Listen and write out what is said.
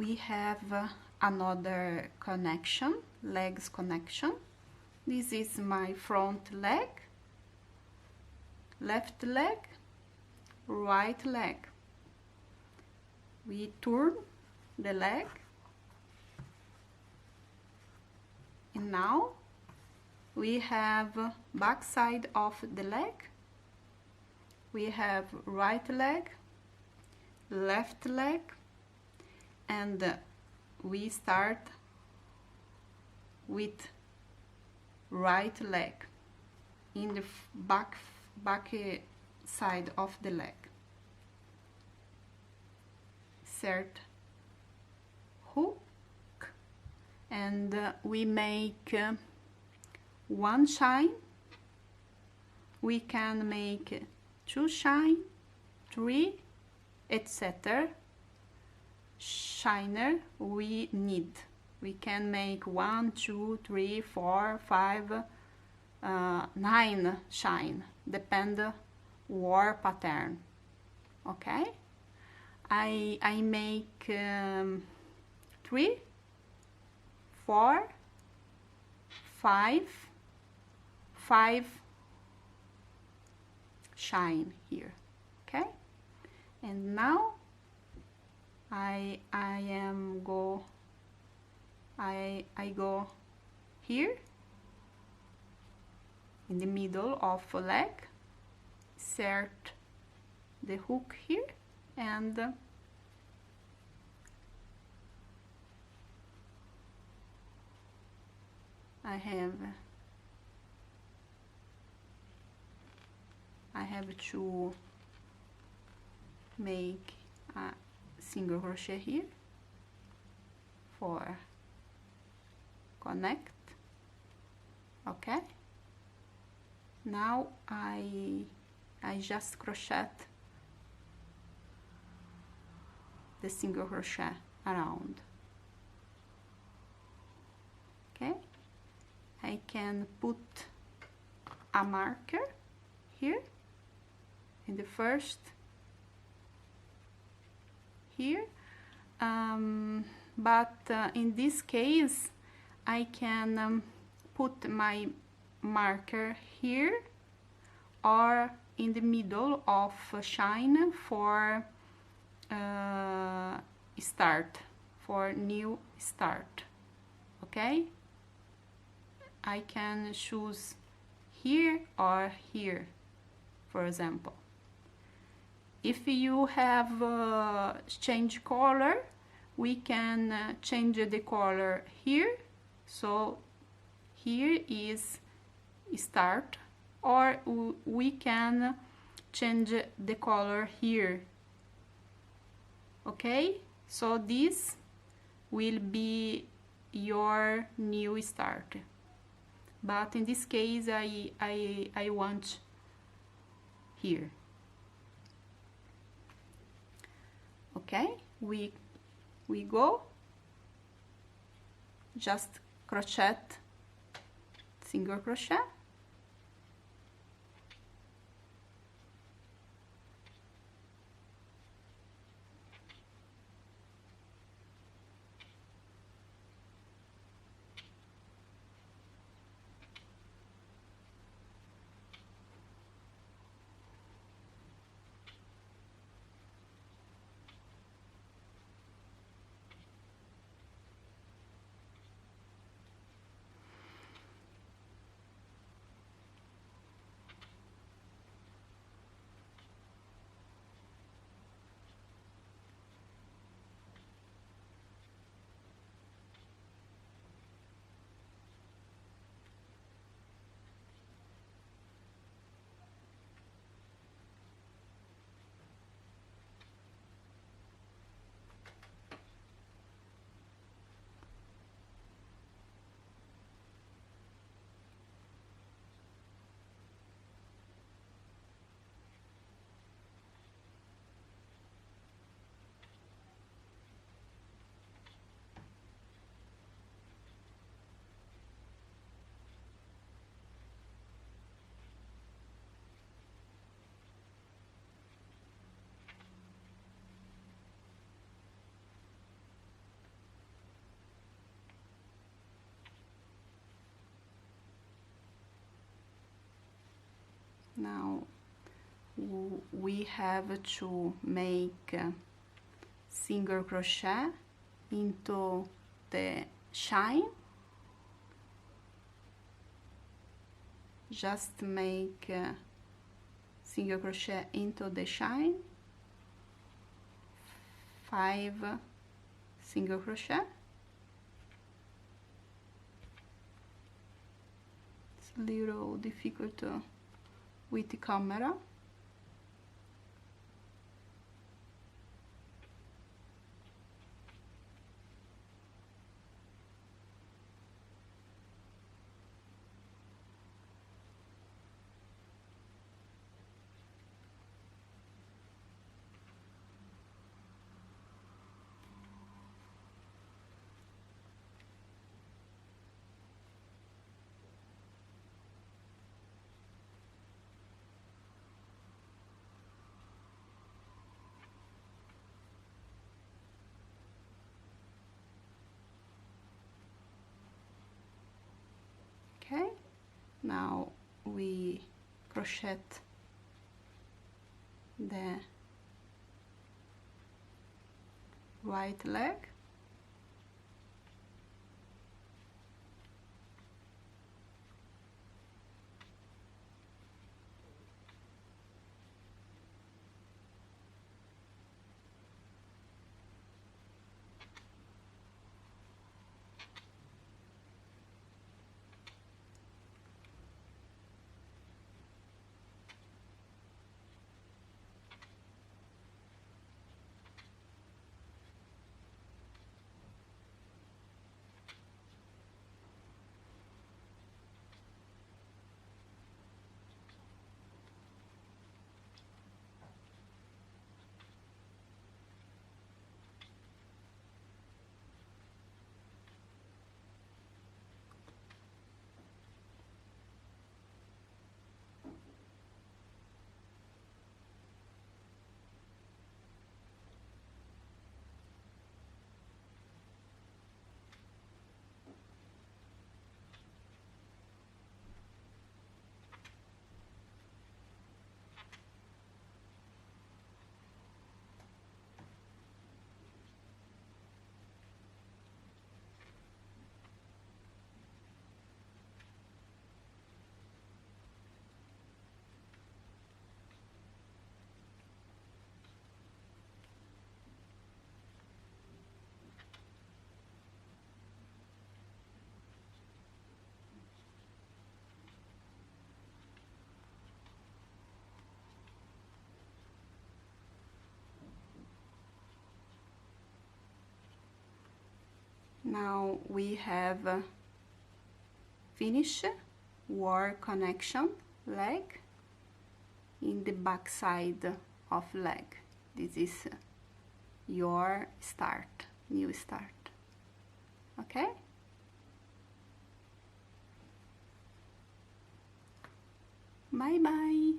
we have another connection, legs connection. This is my front leg, left leg, right leg. We turn the leg, and now we have back side of the leg. We have right leg, left leg, and we start with right leg in the back side of the leg. Insert hook, and we make one shine. We can make 2 shine, 3, etc. shiner we need. We can make 1, 2, 3, 4, 5, 9 shine, depend war pattern. Okay, I make 3, 4, 5 shine here. Okay, and now I go here in the middle of a leg, insert the hook here, and I have to make a single crochet here for connect. Okay, now I just crochet the single crochet around. Okay, I can put a marker here in the first here, but in this case I can put my marker here or in the middle of a shine for start, for new start. Okay, I can choose here or here, for example. If you have change color, we can change the color here. So here is start, or we can change the color here. Okay, so this will be your new start, but in this case I want here. Okay, we go just crochet, single crochet, Now we have to make single crochet into the shine. Just make single crochet into the shine, 5 single crochet. It's a little difficult with the camera. Okay, now we crochet the right leg. Now we have finished war connection leg in the back side of leg. This is your start, new start. Okay? Bye bye.